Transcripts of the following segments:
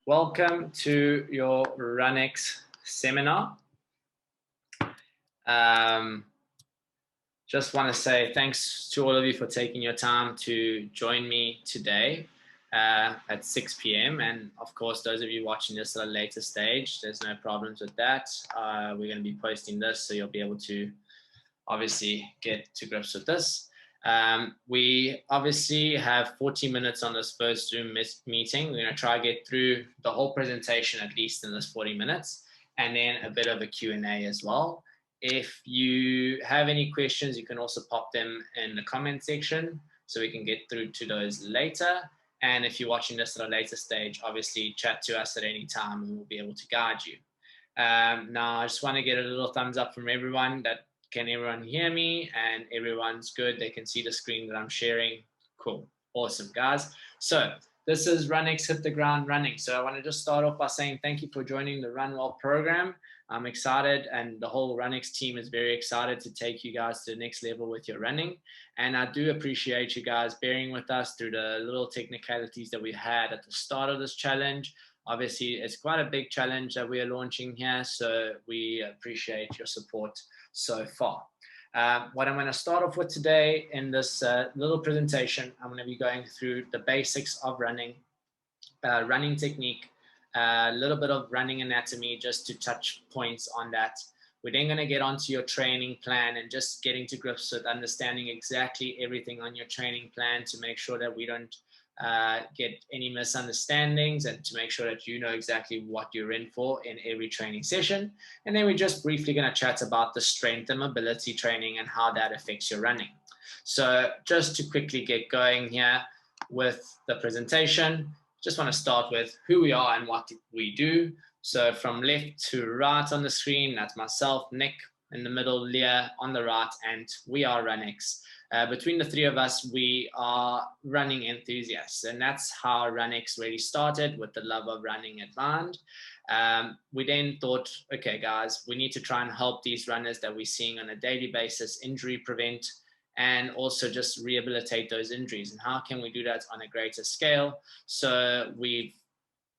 Welcome to your RunEx seminar. Just want to say thanks to all of you for taking your time to join me today at 6 p.m. And of course, those of you watching this at a later stage, there's no problems with that. We're going to be posting this, so you'll be able to obviously get to grips with this. We obviously have 40 minutes on this first Zoom meeting. We're going to try to get through the whole presentation at least in this 40 minutes, and then a bit of a Q&A as well. If you have any questions, you can also pop them in the comment section so we can get through to those later. And if you're watching this at a later stage, obviously chat to us at any time and we'll be able to guide you. Now, I just want to get a little thumbs up from everyone that can everyone hear me and everyone's good. They can see the screen that I'm sharing. Cool. Awesome, guys. So this is RunEx Hit the Ground Running. So I want to just start off by saying thank you for joining the Run Well program. I'm excited, and the whole RunEx team is very excited to take you guys to the next level with your running. And I do appreciate you guys bearing with us through the little technicalities that we had at the start of this challenge. Obviously, it's quite a big challenge that we are launching here, so we appreciate your support so far. What I'm going to start off with today in this little presentation, I'm going to be going through the basics of running, running technique, a little bit of running anatomy, just to touch points on that. We're then going to get onto your training plan and just getting to grips with understanding exactly everything on your training plan to make sure that we don't get any misunderstandings and to make sure that you know exactly what you're in for in every training session. And then we're just briefly going to chat about the strength and mobility training and how that affects your running. So just to quickly get going here with the presentation, just want to start with who we are and what we do. So from left to right on the screen, that's myself, Nick, in the middle, Leah on the right, and we are RunEx. Between the three of us, we are running enthusiasts, and that's how RunEx really started, with the love of running at mind. We then thought, okay, guys, we need to try and help these runners that we're seeing on a daily basis, injury prevent, and also just rehabilitate those injuries. And how can we do that on a greater scale? So we've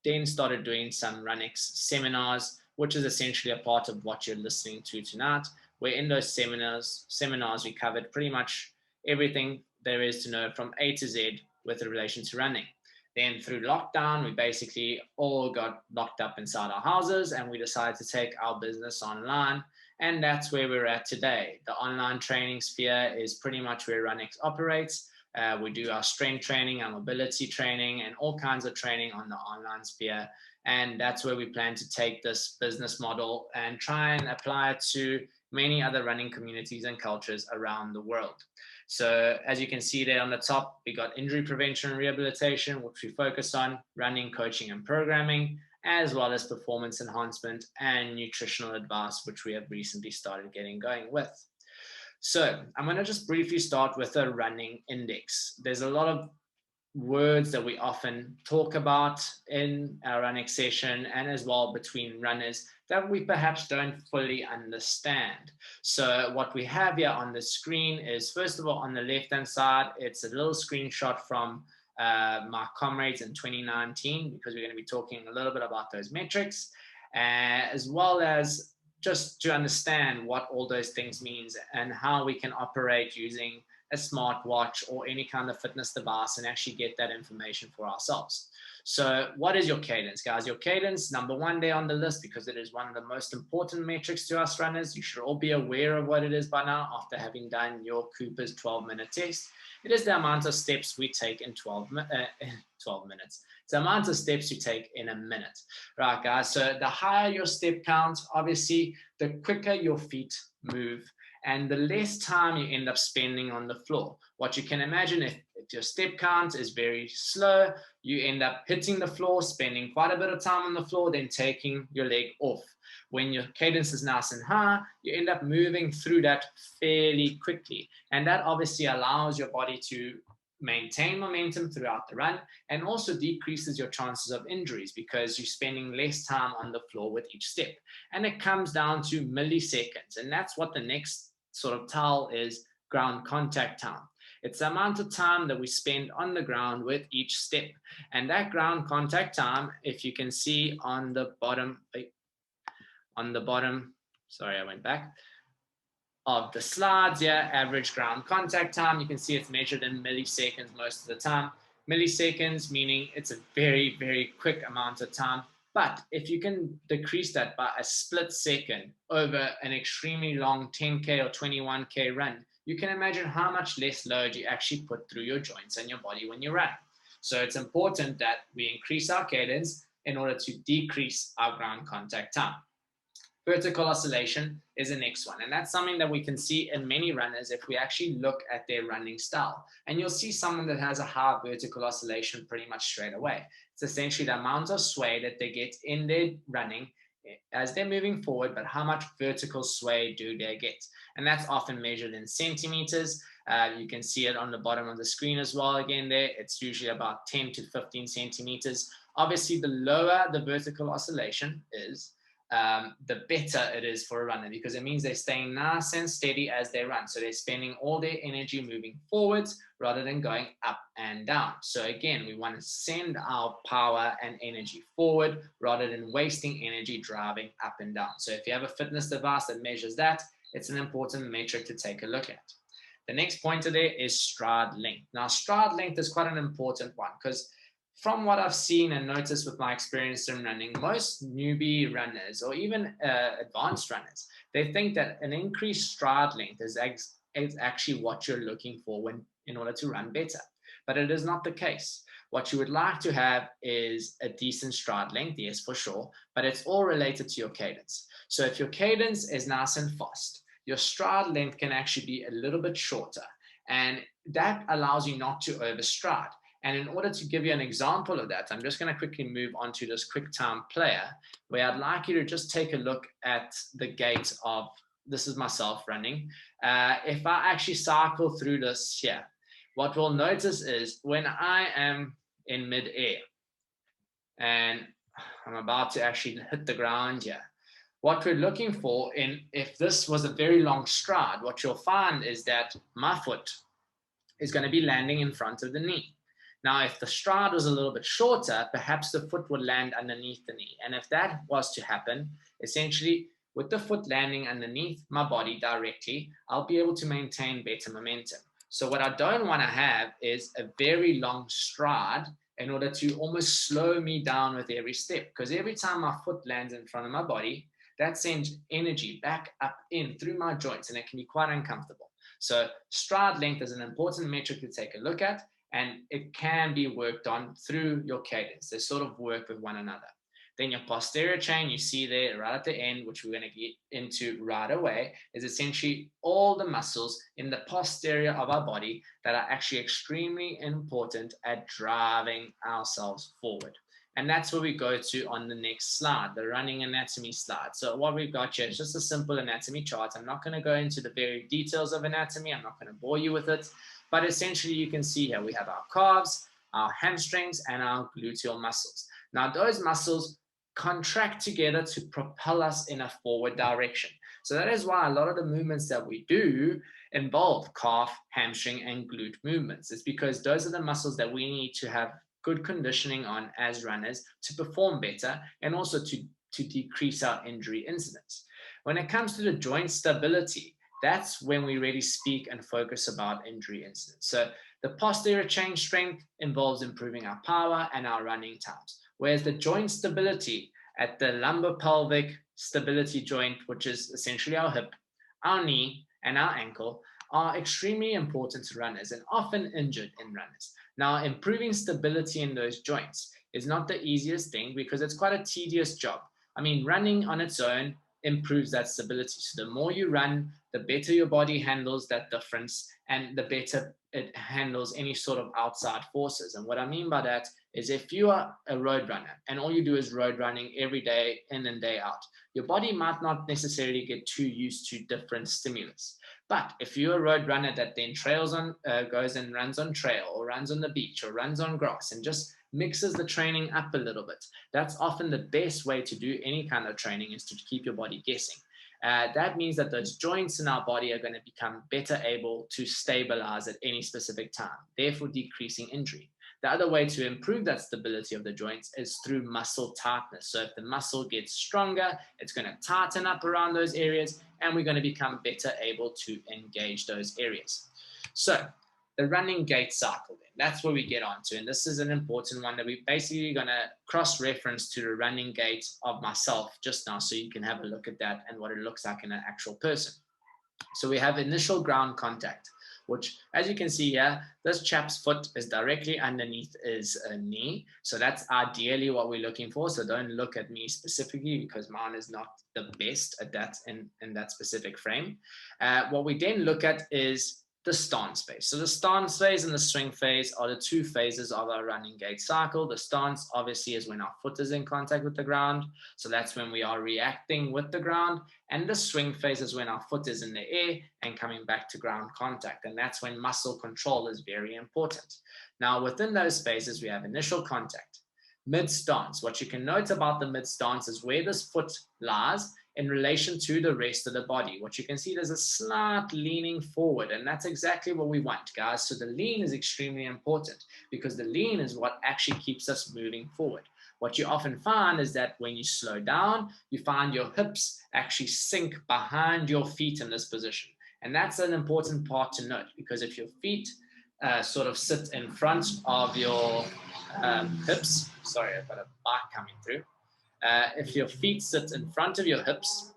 then started doing some RunEx seminars, which is essentially a part of what you're listening to tonight, where in those seminars we covered pretty much everything there is to know from A to Z with relation to running. Then through lockdown, we basically all got locked up inside our houses and we decided to take our business online. And that's where we're at today. The online training sphere is pretty much where RunEx operates. We do our strength training, our mobility training, and all kinds of training on the online sphere. And that's where we plan to take this business model and try and apply it to many other running communities and cultures around the world. So as you can see there on the top, we got injury prevention and rehabilitation, which we focus on, running, coaching, and programming, as well as performance enhancement and nutritional advice, which we have recently started getting going with. So I'm going to just briefly start with a running index. There's a lot of words that we often talk about in our RunEx session and as well between runners that we perhaps don't fully understand. So what we have here on the screen is, first of all, on the left-hand side, it's a little screenshot from my comrades in 2019, because we're going to be talking a little bit about those metrics, as well as just to understand what all those things means and how we can operate using a smartwatch or any kind of fitness device and actually get that information for ourselves. So what is your cadence, guys? Your cadence, number one there on the list, because it is one of the most important metrics to us runners. You should all be aware of what it is by now after having done your Cooper's 12-minute test. It is the amount of steps we take in 12 minutes. It's the amount of steps you take in a minute. Right, guys? So the higher your step count, obviously, the quicker your feet move and the less time you end up spending on the floor. What you can imagine, if your step count is very slow, you end up hitting the floor, spending quite a bit of time on the floor, then taking your leg off. When your cadence is nice and high, you end up moving through that fairly quickly. And that obviously allows your body to maintain momentum throughout the run and also decreases your chances of injuries because you're spending less time on the floor with each step. And it comes down to milliseconds. And that's what the next sort of tile is, ground contact time. It's the amount of time that we spend on the ground with each step. And that ground contact time, if you can see on the bottom, sorry, I went back, of the slides here, average ground contact time, you can see it's measured in milliseconds most of the time. Milliseconds meaning it's a very, very quick amount of time. But if you can decrease that by a split second over an extremely long 10K or 21K run, you can imagine how much less load you actually put through your joints and your body when you run. So it's important that we increase our cadence in order to decrease our ground contact time. Vertical oscillation is the next one. And that's something that we can see in many runners if we actually look at their running style. And you'll see someone that has a high vertical oscillation pretty much straight away. It's essentially the amount of sway that they get in their running as they're moving forward, but how much vertical sway do they get? And that's often measured in centimeters. You can see it on the bottom of the screen as well. Again, there, it's usually about 10 to 15 centimeters. Obviously, the lower the vertical oscillation is, the better it is for a runner, because it means they're staying nice and steady as they run. So they're spending all their energy moving forwards rather than going up and down. So again, we want to send our power and energy forward rather than wasting energy driving up and down. So if you have a fitness device that measures that, it's an important metric to take a look at. The next pointer there is stride length. Now, stride length is quite an important one because from what I've seen and noticed with my experience in running, most newbie runners or even advanced runners, they think that an increased stride length is actually what you're looking for in order to run better. But it is not the case. What you would like to have is a decent stride length, yes, for sure, but it's all related to your cadence. So if your cadence is nice and fast, your stride length can actually be a little bit shorter, and that allows you not to overstride. And in order to give you an example of that, I'm just going to quickly move on to this QuickTime player, where I'd like you to just take a look at the gait of, this is myself running. If I actually cycle through this here, what we'll notice is when I am in mid-air and I'm about to actually hit the ground here, what we're looking for if this was a very long stride, what you'll find is that my foot is going to be landing in front of the knee. Now, if the stride was a little bit shorter, perhaps the foot would land underneath the knee. And if that was to happen, essentially, with the foot landing underneath my body directly, I'll be able to maintain better momentum. So what I don't want to have is a very long stride in order to almost slow me down with every step. Because every time my foot lands in front of my body, that sends energy back up in through my joints, and it can be quite uncomfortable. So stride length is an important metric to take a look at, and it can be worked on through your cadence. They sort of work with one another. Then your posterior chain, you see there right at the end, which we're going to get into right away, is essentially all the muscles in the posterior of our body that are actually extremely important at driving ourselves forward. And that's where we go to on the next slide, the running anatomy slide. So what we've got here is just a simple anatomy chart. I'm not going to go into the very details of anatomy. I'm not going to bore you with it. But essentially, you can see here we have our calves, our hamstrings, and our gluteal muscles. Now, those muscles contract together to propel us in a forward direction. So that is why a lot of the movements that we do involve calf, hamstring, and glute movements. It's because those are the muscles that we need to have good conditioning on as runners to perform better and also to decrease our injury incidence. When it comes to the joint stability, that's when we really speak and focus about injury incidence. So the posterior chain strength involves improving our power and our running times, whereas the joint stability at the lumbar-pelvic stability joint, which is essentially our hip, our knee, and our ankle, are extremely important to runners and often injured in runners. Now, improving stability in those joints is not the easiest thing because it's quite a tedious job. I mean, running on its own improves that stability. So the more you run, the better your body handles that difference and the better it handles any sort of outside forces. And what I mean by that is if you are a road runner and all you do is road running every day in and day out, your body might not necessarily get too used to different stimulus. But if you're a road runner that then goes and runs on trail or runs on the beach or runs on grass and just mixes the training up a little bit, that's often the best way to do any kind of training, is to keep your body guessing. That means that those joints in our body are going to become better able to stabilize at any specific time, therefore decreasing injury. The other way to improve that stability of the joints is through muscle tightness. So if the muscle gets stronger, it's going to tighten up around those areas, and we're going to become better able to engage those areas. So the running gait cycle, then, that's where we get onto. And this is an important one that we're basically going to cross-reference to the running gait of myself just now, so you can have a look at that and what it looks like in an actual person. So we have initial ground contact, which, as you can see here, this chap's foot is directly underneath his knee. So that's ideally what we're looking for. So don't look at me specifically, because mine is not the best at that in that specific frame. What we then look at is the stance phase. So the stance phase and the swing phase are the two phases of our running gait cycle. The stance obviously is when our foot is in contact with the ground. So that's when we are reacting with the ground. And the swing phase is when our foot is in the air and coming back to ground contact. And that's when muscle control is very important. Now, within those phases, we have initial contact, mid stance. What you can note about the mid stance is where this foot lies in relation to the rest of the body. What you can see, there's a slight leaning forward, and that's exactly what we want, guys. So the lean is extremely important, because the lean is what actually keeps us moving forward. What you often find is that when you slow down, you find your hips actually sink behind your feet in this position. And that's an important part to note, because if your feet sort of sit in front of your hips, sorry, I've got a bike coming through. If your feet sit in front of your hips,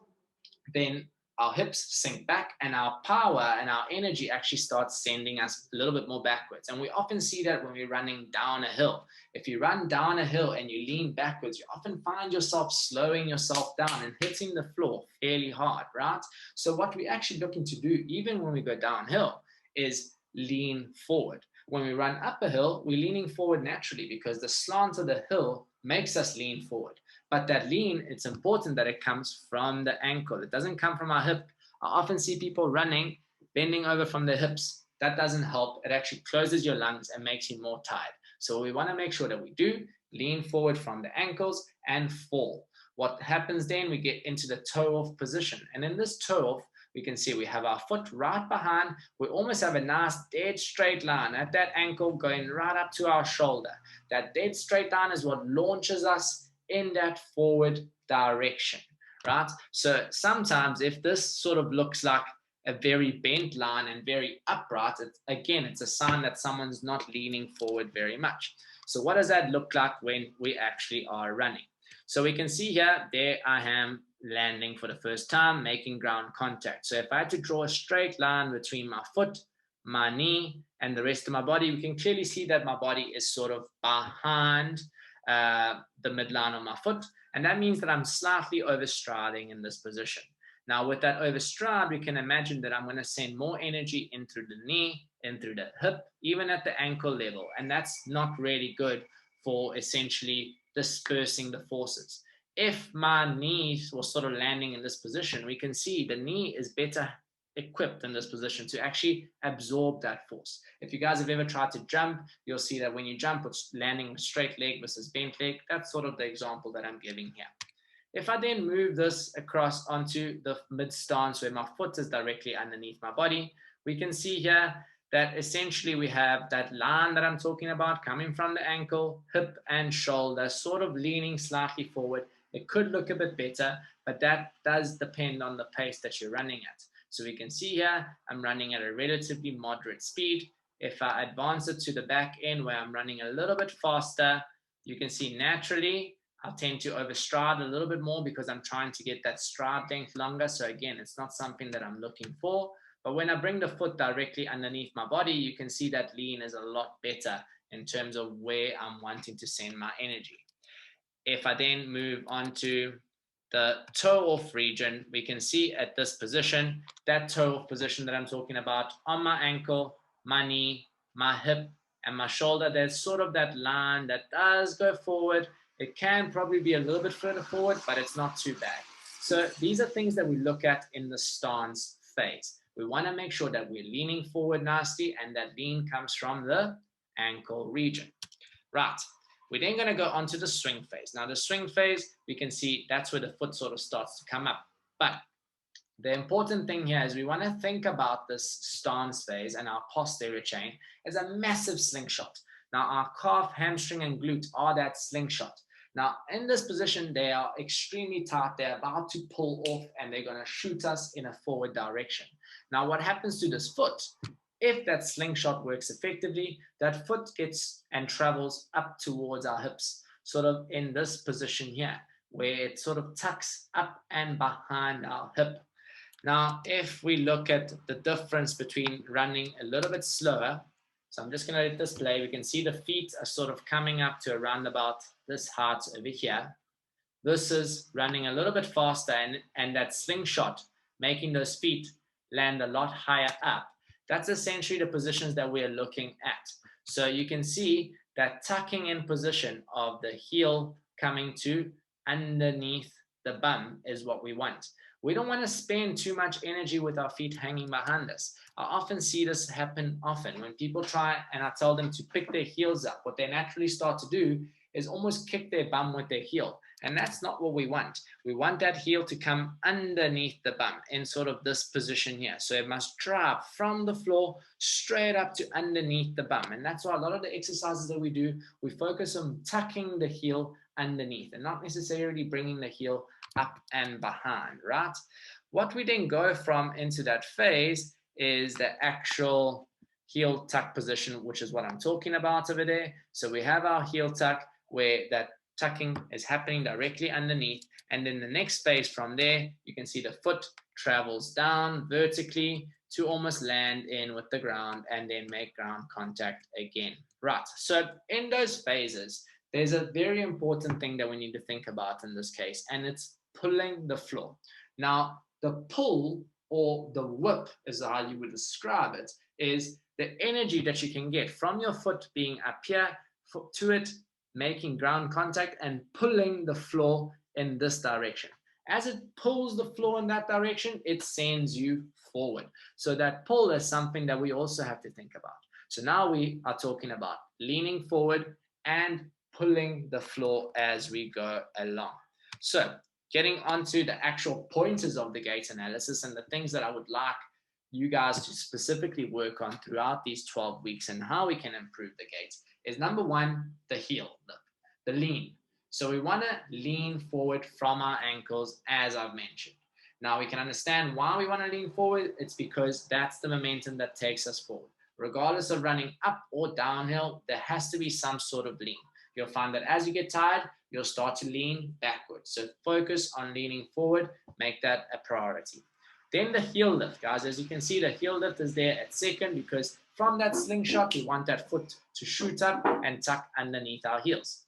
then our hips sink back, and our power and our energy actually starts sending us a little bit more backwards. And we often see that when we're running down a hill. If you run down a hill and you lean backwards, you often find yourself slowing yourself down and hitting the floor fairly hard, right? So what we're actually looking to do, even when we go downhill, is lean forward. When we run up a hill, we're leaning forward naturally, because the slant of the hill makes us lean forward. But that lean, it's important that it comes from the ankle. It doesn't come from our hip. I often see people running, bending over from their hips. That doesn't help. It actually closes your lungs and makes you more tired. So we want to make sure that we do lean forward from the ankles and fall. What happens then, we get into the toe-off position. And in this toe-off, we can see we have our foot right behind. We almost have a nice dead straight line at that ankle going right up to our shoulder. That dead straight line is what launches us in that forward direction, right? So sometimes if this sort of looks like a very bent line and very upright, it's a sign that someone's not leaning forward very much. So what does that look like when we actually are running? So we can see here, there I am landing for the first time, making ground contact. So if I had to draw a straight line between my foot, my knee, and the rest of my body, we can clearly see that my body is sort of behind the midline of my foot, and that means that I'm slightly overstriding in this position. Now, with that overstride, we can imagine that I'm going to send more energy in through the knee, in through the hip, even at the ankle level, and that's not really good for essentially dispersing the forces. If my knee was sort of landing in this position, we can see the knee is better equipped in this position to actually absorb that force. If you guys have ever tried to jump, you'll see that when you jump, it's landing straight leg versus bent leg. That's sort of the example that I'm giving here. If I then move this across onto the mid stance where my foot is directly underneath my body, we can see here that essentially we have that line that I'm talking about coming from the ankle, hip, and shoulder, sort of leaning slightly forward. It could look a bit better, but that does depend on the pace that you're running at. So we can see here, I'm running at a relatively moderate speed. If I advance it to the back end where I'm running a little bit faster, you can see naturally, I tend to overstride a little bit more because I'm trying to get that stride length longer. So again, it's not something that I'm looking for. But when I bring the foot directly underneath my body, you can see that lean is a lot better in terms of where I'm wanting to send my energy. If I then move on to the toe-off region, we can see at this position, that toe-off position that I'm talking about on my ankle, my knee, my hip, and my shoulder, there's sort of that line that does go forward. It can probably be a little bit further forward, but it's not too bad. So these are things that we look at in the stance phase. We want to make sure that we're leaning forward nicely, and that lean comes from the ankle region. Right. We're then going to go on to the swing phase. Now, the swing phase, we can see that's where the foot sort of starts to come up. But The important thing here is we want to think about this stance phase and our posterior chain as a massive slingshot. Now, our calf, hamstring, and glute are that slingshot. Now, in this position, they are extremely tight. They're about to pull off and they're going to shoot us in a forward direction. Now, what happens to this foot? If that slingshot works effectively, that foot gets and travels up towards our hips, sort of in this position here, where it sort of tucks up and behind our hip. Now, if we look at the difference between running a little bit slower, so I'm just going to let this play. We can see the feet are sort of coming up to around about this height over here. This is running a little bit faster, and that slingshot, making those feet land a lot higher up. That's essentially the positions that we're looking at. So you can see that tucking in position of the heel coming to underneath the bum is what we want. We don't want to spend too much energy with our feet hanging behind us. I often see this happen often when people try and I tell them to pick their heels up. What they naturally start to do is almost kick their bum with their heel. And that's not what we want. We want that heel to come underneath the bum in sort of this position here. So it must drop from the floor straight up to underneath the bum. And that's why a lot of the exercises that we do, we focus on tucking the heel underneath and not necessarily bringing the heel up and behind, right? What we then go from into that phase is the actual heel tuck position, which is what I'm talking about over there. So we have our heel tuck where that tucking is happening directly underneath. And then the next phase from there, you can see the foot travels down vertically to almost land in with the ground and then make ground contact again. Right. So in those phases, there's a very important thing that we need to think about in this case, and it's pulling the floor. Now, the pull or the whip is how you would describe it, is the energy that you can get from your foot being up here to it, making ground contact and pulling the floor in this direction. As it pulls the floor in that direction, it sends you forward. So that pull is something that we also have to think about. So now we are talking about leaning forward and pulling the floor as we go along. So getting onto the actual pointers of the GAIT analysis and the things that I would like you guys to specifically work on throughout these 12 weeks and how we can improve the GAIT is number one, the heel, the lean. So we want to lean forward from our ankles, as I've mentioned. Now we can understand why we want to lean forward. It's because that's the momentum that takes us forward. Regardless of running up or downhill, there has to be some sort of lean. You'll find that as you get tired, you'll start to lean backwards. So focus on leaning forward, make that a priority. Then the heel lift, guys. As you can see, the heel lift is there at second because from that slingshot, we want that foot to shoot up and tuck underneath our heels.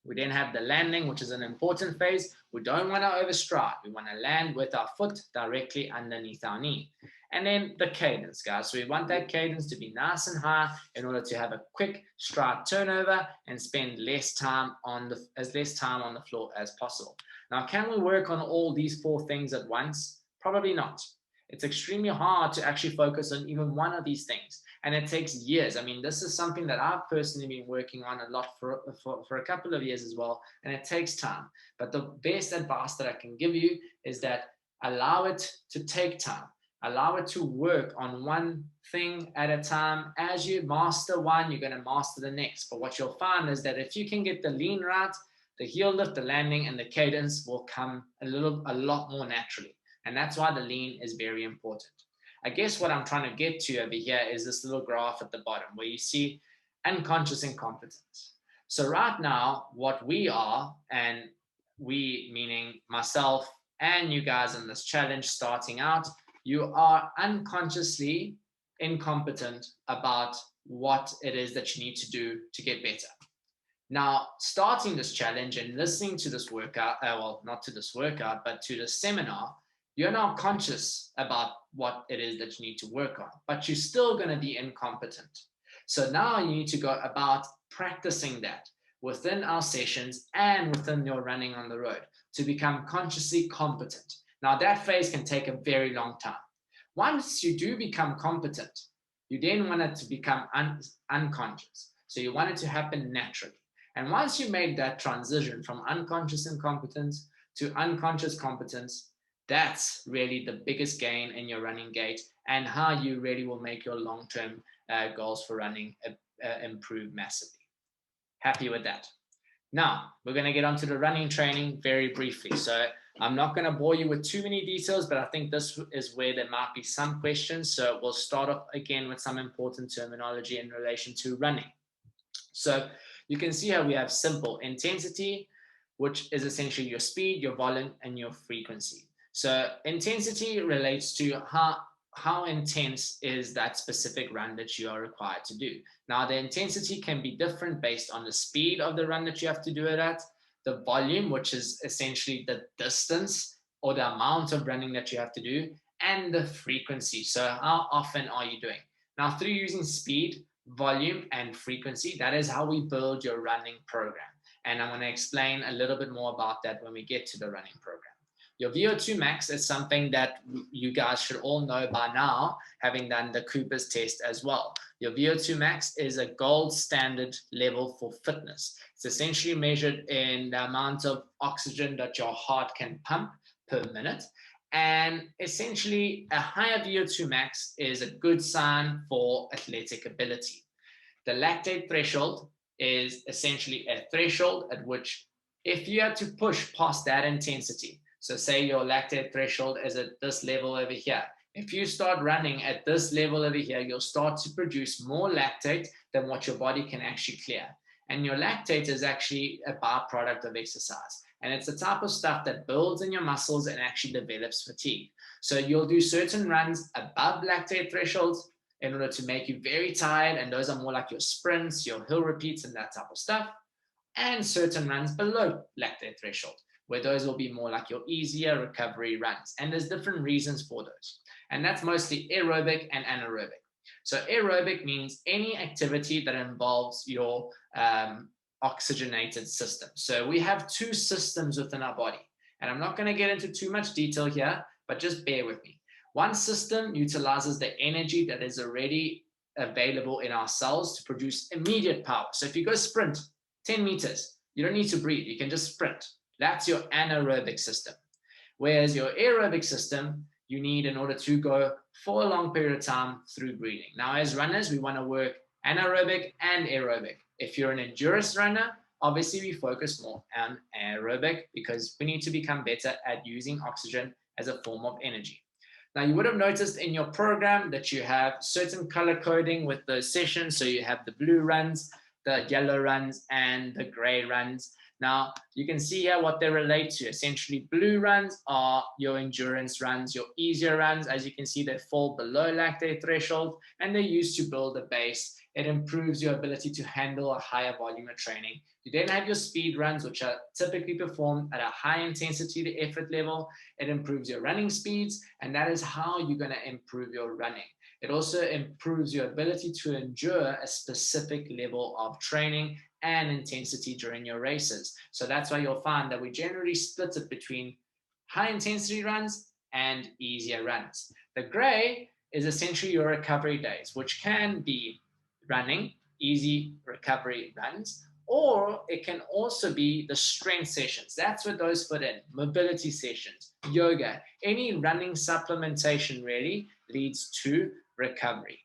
We then have the landing, which is an important phase. We don't want to overstride. We want to land with our foot directly underneath our knee. And then the cadence, guys. So we want that cadence to be nice and high in order to have a quick stride turnover and spend less time on the floor as possible. Now, can we work on all these four things at once? Probably not. It's extremely hard to actually focus on even one of these things. And it takes years. I mean, this is something that I've personally been working on a lot for a couple of years as well. And it takes time. But the best advice that I can give you is that allow it to take time. Allow it to work on one thing at a time. As you master one, you're going to master the next. But what you'll find is that if you can get the lean right, the heel lift, the landing, and the cadence will come a lot more naturally. And that's why the lean is very important. I guess what I'm trying to get to over here is this little graph at the bottom where you see unconscious incompetence. So right now, what we are, and we meaning myself and you guys in this challenge starting out, you are unconsciously incompetent about what it is that you need to do to get better. Now, starting this challenge and listening to this workout, well, not to this workout, but to the seminar, you're now conscious about what it is that you need to work on, but you're still going to be incompetent. So now you need to go about practicing that within our sessions and within your running on the road to become consciously competent. Now, that phase can take a very long time. Once you do become competent, you then want it to become unconscious. So you want it to happen naturally. And once you make that transition from unconscious incompetence to unconscious competence, That's really the biggest gain in your running gait and how you really will make your long-term goals for running improve massively. Happy with that. Now, we're going to get onto the running training very briefly. So I'm not going to bore you with too many details, but I think this is where there might be some questions. So we'll start off again with some important terminology in relation to running. So you can see how we have simple intensity, which is essentially your speed, your volume, and your frequency. So intensity relates to how intense is that specific run that you are required to do. Now, the intensity can be different based on the speed of the run that you have to do it at, the volume, which is essentially the distance or the amount of running that you have to do, and the frequency. So how often are you doing? Now, through using speed, volume, and frequency, that is how we build your running program. And I'm going to explain a little bit more about that when we get to the running program. Your VO2 max is something that you guys should all know by now, having done the Cooper's test as well. Your VO2 max is a gold standard level for fitness. It's essentially measured in the amount of oxygen that your heart can pump per minute. And essentially, a higher VO2 max is a good sign for athletic ability. The lactate threshold is essentially a threshold at which, if you had to push past that intensity, so say your lactate threshold is at this level over here. If you start running at this level over here, you'll start to produce more lactate than what your body can actually clear. And your lactate is actually a byproduct of exercise. And it's the type of stuff that builds in your muscles and actually develops fatigue. So you'll do certain runs above lactate thresholds in order to make you very tired. And those are more like your sprints, your hill repeats, and that type of stuff. And certain runs below lactate threshold, where those will be more like your easier recovery runs. And there's different reasons for those. And that's mostly aerobic and anaerobic. So aerobic means any activity that involves your oxygenated system. So we have two systems within our body. And I'm not going to get into too much detail here, but just bear with me. One system utilizes the energy that is already available in our cells to produce immediate power. So if you go sprint 10 meters, you don't need to breathe. You can just sprint. That's your anaerobic system. Whereas your aerobic system, you need in order to go for a long period of time through breathing. Now, as runners, we want to work anaerobic and aerobic. If you're an endurance runner, obviously we focus more on aerobic because we need to become better at using oxygen as a form of energy. Now, you would have noticed in your program that you have certain color coding with the sessions. So you have the blue runs, the yellow runs, and the gray runs. Now, you can see here what they relate to. Essentially, blue runs are your endurance runs, your easier runs. As you can see, they fall below lactate threshold, and they're used to build a base. It improves your ability to handle a higher volume of training. You then have your speed runs, which are typically performed at a high intensity to effort level. It improves your running speeds, and that is how you're going to improve your running. It also improves your ability to endure a specific level of training and intensity during your races. So that's why you'll find that we generally split it between high intensity runs and easier runs. The gray is essentially your recovery days, which can be running, easy recovery runs, or it can also be the strength sessions. That's what those fit in. Mobility sessions, yoga, any running supplementation really leads to recovery.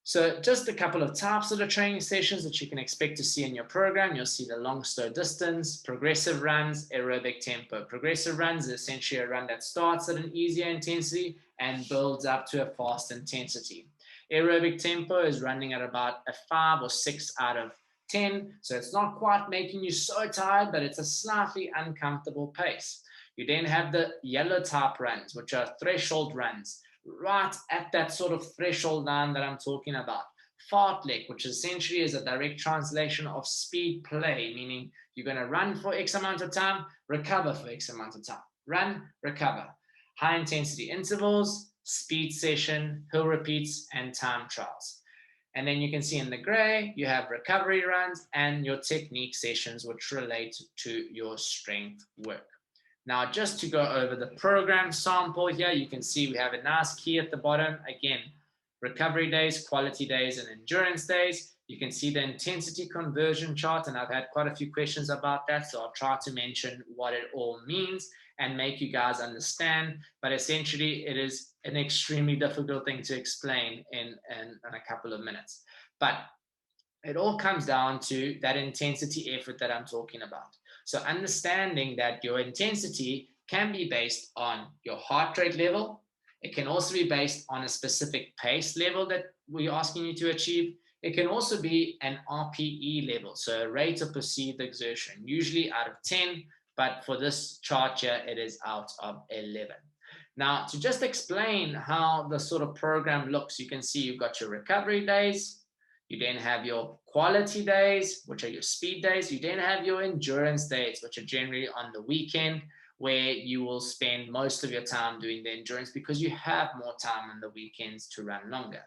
So just a couple of types of the training sessions that you can expect to see in your program. You'll see the long slow distance, progressive runs, aerobic tempo. Progressive runs is essentially a run that starts at an easier intensity and builds up to a fast intensity. Aerobic tempo is running at about a 5 or 6 out of 10. So it's not quite making you so tired, but it's a slightly uncomfortable pace. You then have the yellow type runs, which are threshold runs, right at that sort of threshold line that I'm talking about. Fartlek, which essentially is a direct translation of speed play, meaning you're going to run for X amount of time, recover for X amount of time. Run, recover. High intensity intervals, speed session, hill repeats, and time trials. And then you can see in the gray, you have recovery runs and your technique sessions, which relate to your strength work. Now, just to go over the program sample here, you can see we have a nice key at the bottom. Again, recovery days, quality days, and endurance days. You can see the intensity conversion chart, and I've had quite a few questions about that, so I'll try to mention what it all means and make you guys understand. But essentially, it is an extremely difficult thing to explain in a couple of minutes. But it all comes down to that intensity effort that I'm talking about. So understanding that your intensity can be based on your heart rate level. It can also be based on a specific pace level that we're asking you to achieve. It can also be an RPE level, so a rate of perceived exertion, usually out of 10, but for this chart here, it is out of 11. Now, to just explain how the sort of program looks, you can see you've got your recovery days, you then have your quality days, which are your speed days, you then have your endurance days, which are generally on the weekend, where you will spend most of your time doing the endurance because you have more time on the weekends to run longer.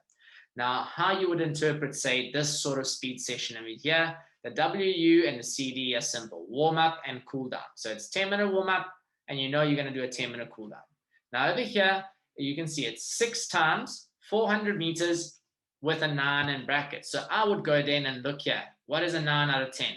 Now, how you would interpret, say, this sort of speed session over here, the WU and the CD are simple, warm up and cool down. So it's 10-minute warm up, and you know you're going to do a 10-minute cool down. Now over here, you can see it's 6 times 400 meters with a 9 in brackets. So I would go then and look here. What is a 9 out of 10?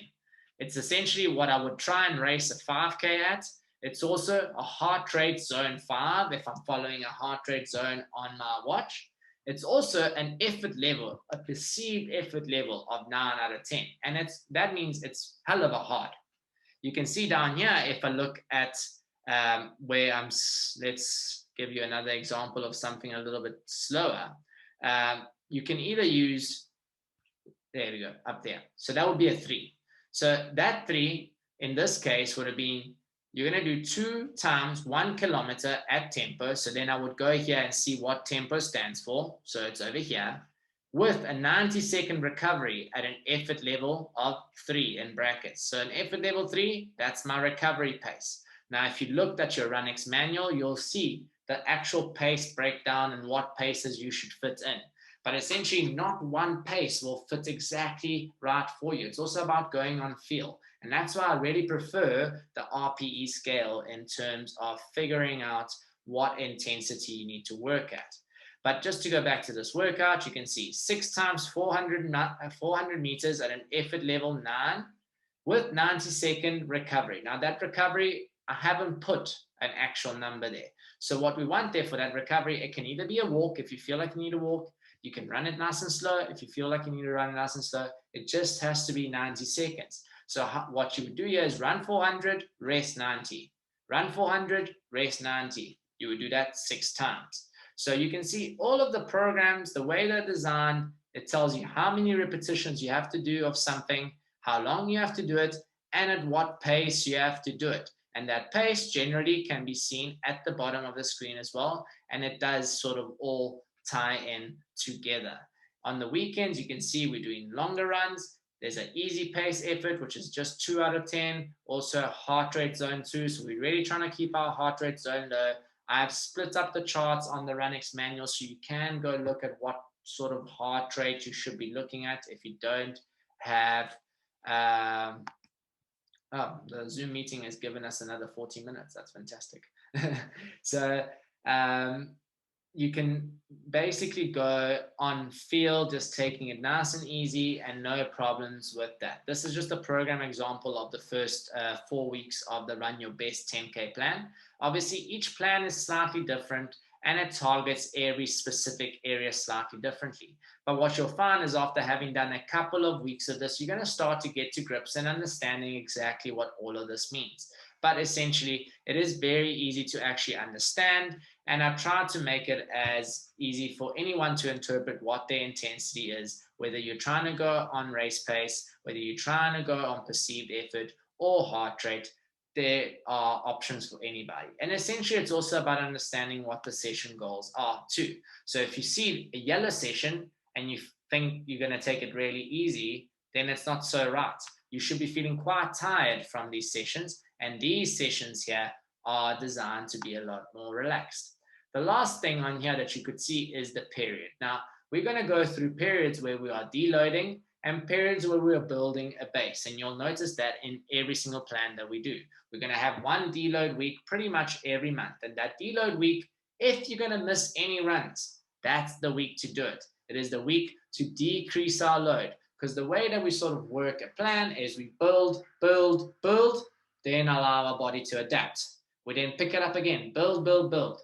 It's essentially what I would try and race a 5K at. It's also a heart rate zone 5 if I'm following a heart rate zone on my watch. It's also an effort level, a perceived effort level of 9 out of 10. And that means it's hell of a hard. You can see down here, if I look at where let's give you another example of something a little bit slower. You can either use, there we go, up there. So that would be a 3. So that 3, in this case, would have been, you're going to do 2 times 1 kilometer at tempo. So then I would go here and see what tempo stands for. So it's over here with a 90-second recovery at an effort level of 3 in brackets. So an effort level 3, that's my recovery pace. Now, if you looked at your RunEx manual, you'll see the actual pace breakdown and what paces you should fit in. But essentially, not one pace will fit exactly right for you. It's also about going on feel. And that's why I really prefer the RPE scale in terms of figuring out what intensity you need to work at. But just to go back to this workout, you can see 6 times 400 meters at an effort level 9 with 90-second recovery. Now that recovery, I haven't put an actual number there. So what we want there for that recovery, it can either be a walk if you feel like you need to walk. You can run it nice and slow if you feel like you need to run it nice and slow. It just has to be 90 seconds. So what you would do here is run 400, rest 90. Run 400, rest 90. You would do that 6 times. So you can see all of the programs, the way they're designed, it tells you how many repetitions you have to do of something, how long you have to do it, and at what pace you have to do it. And that pace generally can be seen at the bottom of the screen as well. And it does sort of all tie in together. On the weekends, you can see we're doing longer runs. There's an easy pace effort, which is just 2 out of 10. Also heart rate zone 2. So we're really trying to keep our heart rate zone low. I've split up the charts on the RunEx manual, so you can go look at what sort of heart rate you should be looking at if you don't have the Zoom meeting has given us another 40 minutes. That's fantastic. So you can basically go on feel, just taking it nice and easy and no problems with that. This is just a program example of the first 4 weeks of the Run Your Best 10K plan. Obviously, each plan is slightly different and it targets every specific area slightly differently. But what you'll find is after having done a couple of weeks of this, you're going to start to get to grips and understanding exactly what all of this means. But essentially, it is very easy to actually understand. And I've tried to make it as easy for anyone to interpret what their intensity is, whether you're trying to go on race pace, whether you're trying to go on perceived effort or heart rate. There are options for anybody. And essentially, it's also about understanding what the session goals are too. So if you see a yellow session and you think you're going to take it really easy, then it's not so right. You should be feeling quite tired from these sessions. And these sessions here are designed to be a lot more relaxed. The last thing on here that you could see is the period. Now, we're going to go through periods where we are deloading and periods where we are building a base. And you'll notice that in every single plan that we do. We're going to have one deload week pretty much every month. And that deload week, if you're going to miss any runs, that's the week to do it. It is the week to decrease our load. Because the way that we sort of work a plan is we build, build, build, then allow our body to adapt. We then pick it up again, build, build, build,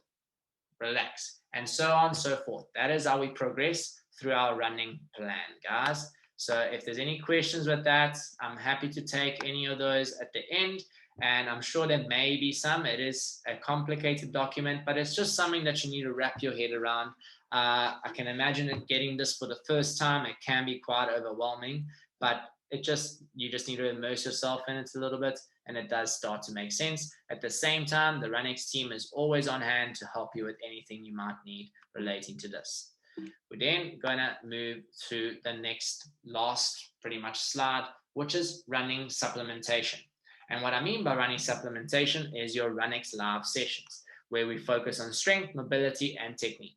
relax, and so on and so forth. That is how we progress through our running plan, guys. So if there's any questions with that, I'm happy to take any of those at the end. And I'm sure there may be some. It is a complicated document, but it's just something that you need to wrap your head around. I can imagine it getting this for the first time. It can be quite overwhelming, but you just need to immerse yourself in it a little bit, and it does start to make sense. At the same time, the RunEx team is always on hand to help you with anything you might need relating to this. We're then going to move to the last pretty much slide, which is running supplementation. And what I mean by running supplementation is your RunEx live sessions, where we focus on strength, mobility, and technique.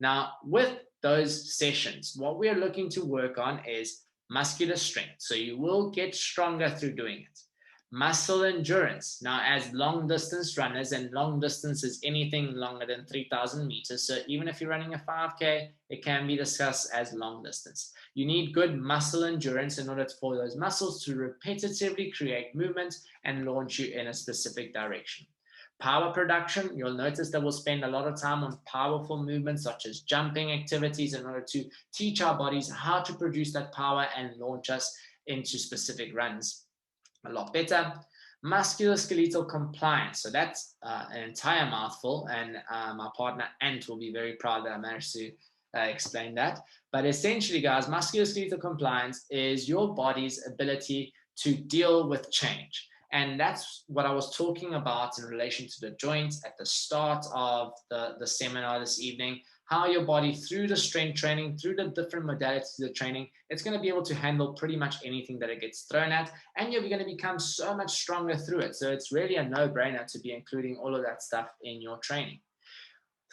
Now, with those sessions, what we're looking to work on is muscular strength. So you will get stronger through doing it. Muscle endurance. Now, as long distance runners, and long distance is anything longer than 3,000 meters. So even if you're running a 5K, it can be discussed as long distance. You need good muscle endurance in order for those muscles to repetitively create movement and launch you in a specific direction. Power production, you'll notice that we'll spend a lot of time on powerful movements such as jumping activities in order to teach our bodies how to produce that power and launch us into specific runs a lot better. Musculoskeletal compliance, so that's an entire mouthful, and my partner Ant will be very proud that I managed to explain that. But essentially, guys, musculoskeletal compliance is your body's ability to deal with change. And that's what I was talking about in relation to the joints at the start of the seminar this evening, how your body, through the strength training, through the different modalities of the training, it's going to be able to handle pretty much anything that it gets thrown at, and you're going to become so much stronger through it. So it's really a no-brainer to be including all of that stuff in your training.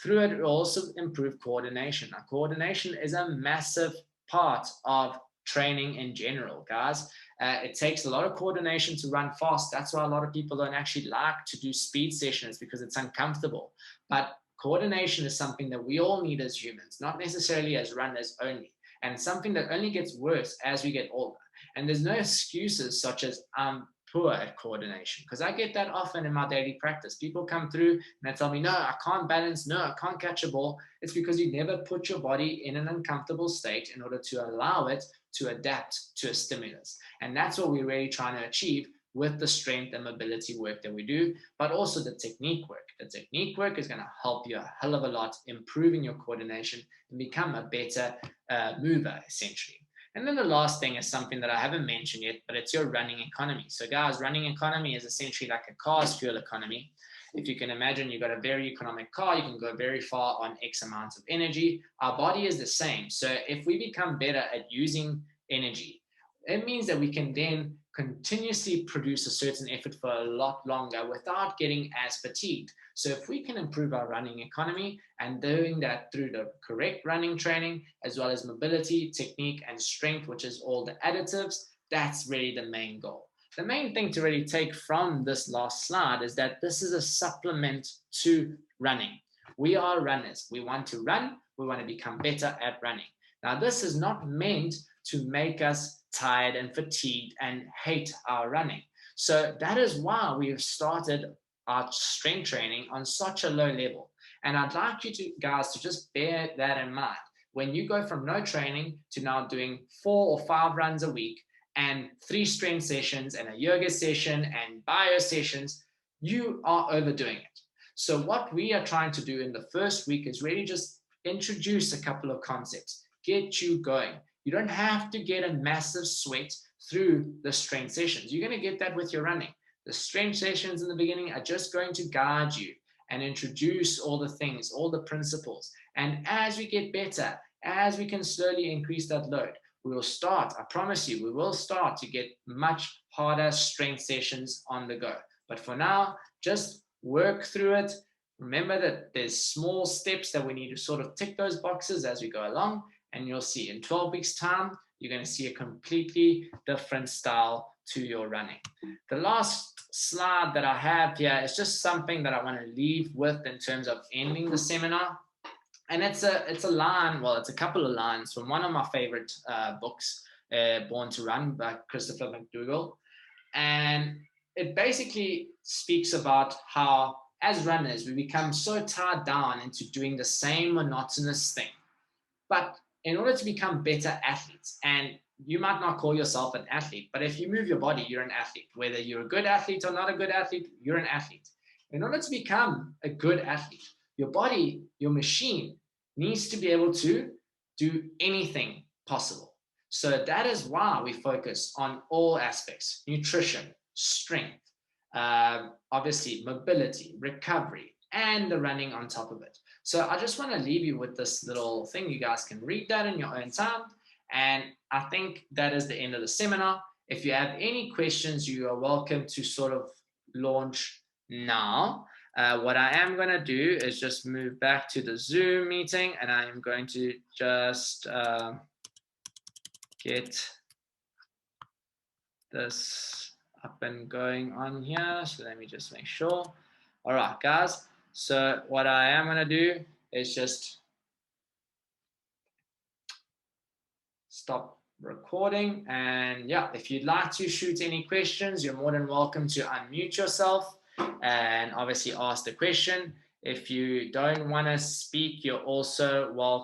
Through it, it will also improve coordination. Now, coordination is a massive part of training in general, guys. It takes a lot of coordination to run fast. That's why a lot of people don't actually like to do speed sessions, because it's uncomfortable. But coordination is something that we all need as humans, not necessarily as runners only. And it's something that only gets worse as we get older. And there's no excuses such as I'm poor at coordination, because I get that often in my daily practice. People come through and they tell me, no, I can't balance, no, I can't catch a ball. It's because you never put your body in an uncomfortable state in order to allow it to adapt to a stimulus. And that's what we're really trying to achieve with the strength and mobility work that we do, but also the technique work. The technique work is going to help you a hell of a lot, improving your coordination and become a better mover, essentially. And then the last thing is something that I haven't mentioned yet, but it's your running economy. So guys, running economy is essentially like a car's fuel economy. If you can imagine, you've got a very economic car, you can go very far on X amounts of energy. Our body is the same. So if we become better at using energy, it means that we can then continuously produce a certain effort for a lot longer without getting as fatigued. So if we can improve our running economy, and doing that through the correct running training, as well as mobility, technique, and strength, which is all the additives, that's really the main goal. The main thing to really take from this last slide is that this is a supplement to running. We are runners. We want to run. We want to become better at running. Now, this is not meant to make us tired and fatigued and hate our running. So that is why we have started our strength training on such a low level. And I'd like you guys to just bear that in mind. When you go from no training to now doing 4 or 5 runs a week and 3 strength sessions and a yoga session and bio sessions, you are overdoing it. So what we are trying to do in the first week is really just introduce a couple of concepts, get you going. You don't have to get a massive sweat through the strength sessions. You're going to get that with your running. The strength sessions in the beginning are just going to guide you and introduce all the things, all the principles. And as we get better, as we can slowly increase that load, we will start, I promise you, we will start to get much harder strength sessions on the go. But for now, just work through it. Remember that there's small steps that we need to sort of tick those boxes as we go along. And you'll see in 12 weeks' time, you're going to see a completely different style to your running. The last slide that I have here is just something that I want to leave with in terms of ending the seminar. And it's a line, well, it's a couple of lines from one of my favorite books. Born to Run by Christopher McDougall. And it basically speaks about how, as runners, we become so tied down into doing the same monotonous thing. But in order to become better athletes, and you might not call yourself an athlete, but if you move your body, you're an athlete. Whether you're a good athlete or not a good athlete, you're an athlete. In order to become a good athlete, your body, your machine, needs to be able to do anything possible. So that is why we focus on all aspects: nutrition, strength, obviously mobility, recovery, and the running on top of it. So I just want to leave you with this little thing. You guys can read that in your own time. And I think that is the end of the seminar. If you have any questions, you are welcome to sort of launch now. What I am going to do is just move back to the Zoom meeting, and I am going to just get this up and going on here. So let me just make sure. All right, guys. So what I am going to do is just stop recording. And yeah, if you'd like to shoot any questions, you're more than welcome to unmute yourself and obviously ask the question. If you don't want to speak, you're also welcome